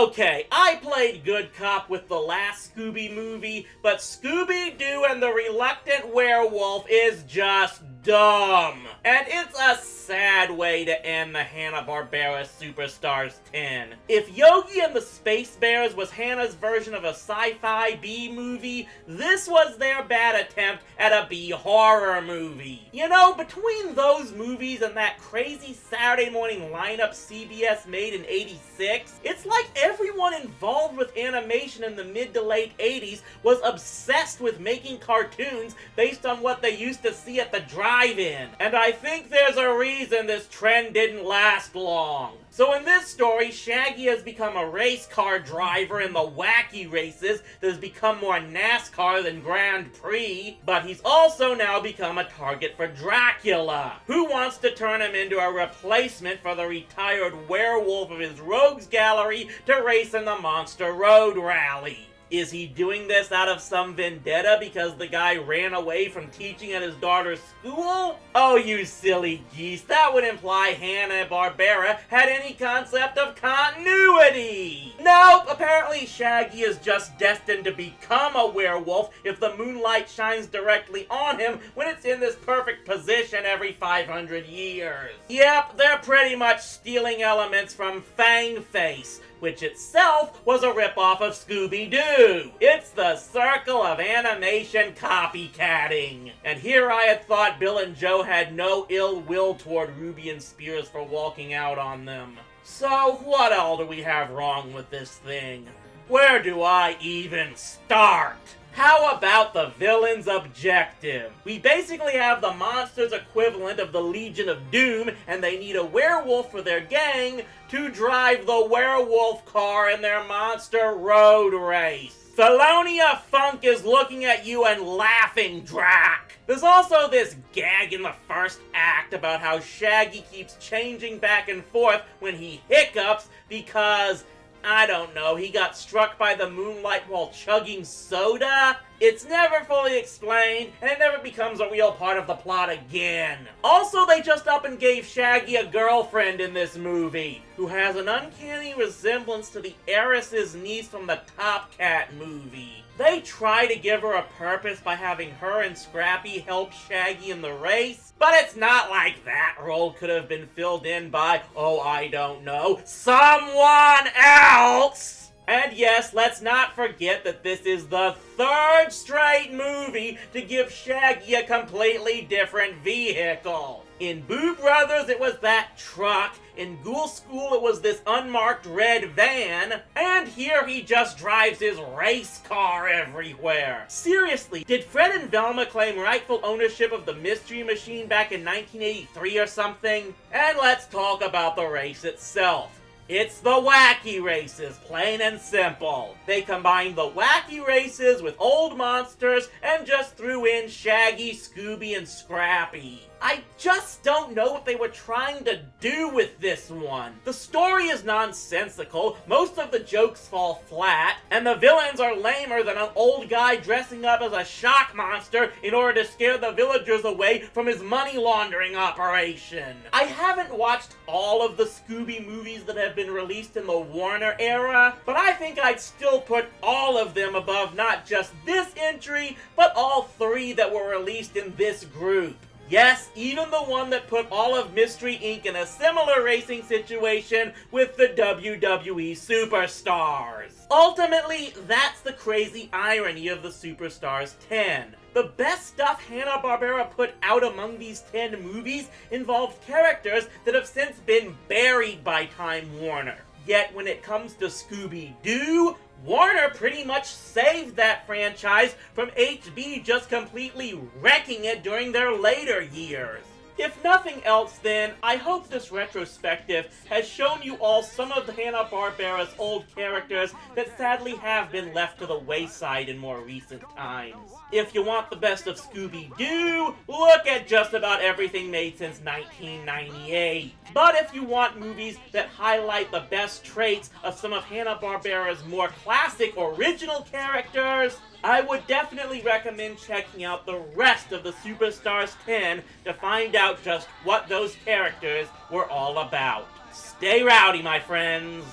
Okay, I played good cop with the last Scooby movie, but Scooby-Doo and the Reluctant Werewolf is just dumb. And it's a sad way to end the Hanna-Barbera Superstars 10. If Yogi and the Space Bears was Hanna's version of a sci-fi B-movie, this was their bad attempt at a B-horror movie. You know, between those movies and that crazy Saturday morning lineup CBS made in '86, it's like everyone involved with animation in the mid to late '80s was obsessed with making cartoons based on what they used to see at the drive-in. And I think there's a reason this trend didn't last long. So in this story, Shaggy has become a race car driver in the wacky races that has become more NASCAR than Grand Prix, but he's also now become a target for Dracula, who wants to turn him into a replacement for the retired werewolf of his rogues gallery to race in the Monster Road Rally. Is he doing this out of some vendetta because the guy ran away from teaching at his daughter's school? Oh, you silly geese, that would imply Hanna-Barbera had any concept of continuity! Nope, apparently Shaggy is just destined to become a werewolf if the moonlight shines directly on him when it's in this perfect position every 500 years. Yep, they're pretty much stealing elements from Fangface, which itself was a ripoff of Scooby-Doo. It's the circle of animation copycatting. And here I had thought Bill and Joe had no ill will toward Ruby and Spears for walking out on them. So what all do we have wrong with this thing? Where do I even start? How about the villain's objective? We basically have the monsters equivalent of the Legion of Doom, and they need a werewolf for their gang to drive the werewolf car in their monster road race. Felonia Funk is looking at you and laughing, Drac. There's also this gag in the first act about how Shaggy keeps changing back and forth when he hiccups because, I don't know, he got struck by the moonlight while chugging soda? It's never fully explained, and it never becomes a real part of the plot again. Also, they just up and gave Shaggy a girlfriend in this movie, who has an uncanny resemblance to the heiress's niece from the Top Cat movie. They try to give her a purpose by having her and Scrappy help Shaggy in the race, but it's not like that role could have been filled in by, oh, I don't know, someone else! And yes, let's not forget that this is the third straight movie to give Shaggy a completely different vehicle. In Boo Brothers, it was that truck. In Ghoul School, it was this unmarked red van. And here he just drives his race car everywhere. Seriously, did Fred and Velma claim rightful ownership of the Mystery Machine back in 1983 or something? And let's talk about the race itself. It's the wacky races, plain and simple. They combined the wacky races with old monsters and just threw in Shaggy, Scooby, and Scrappy. I just don't know what they were trying to do with this one. The story is nonsensical, most of the jokes fall flat, and the villains are lamer than an old guy dressing up as a shock monster in order to scare the villagers away from his money laundering operation. I haven't watched all of the Scooby movies that have been released in the Warner era, but I think I'd still put all of them above not just this entry, but all three that were released in this group. Yes, even the one that put all of Mystery Inc. in a similar racing situation with the WWE Superstars. Ultimately, that's the crazy irony of the Superstars 10. The best stuff Hanna-Barbera put out among these 10 movies involved characters that have since been buried by Time Warner. Yet when it comes to Scooby-Doo, Warner pretty much saved that franchise from HB just completely wrecking it during their later years. If nothing else then, I hope this retrospective has shown you all some of the Hanna-Barbera's old characters that sadly have been left to the wayside in more recent times. If you want the best of Scooby-Doo, look at just about everything made since 1998. But if you want movies that highlight the best traits of some of Hanna-Barbera's more classic original characters, I would definitely recommend checking out the rest of the Superstars 10 to find out just what those characters were all about. Stay rowdy, my friends!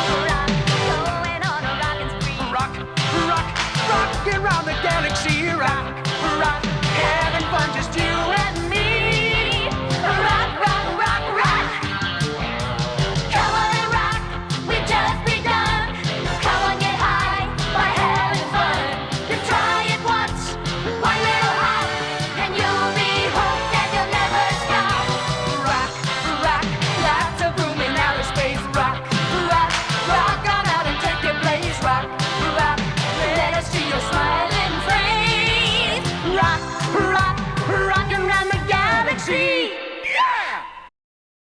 Going on a rockin' spree. Rock, rock, rockin' around the galaxy, rock.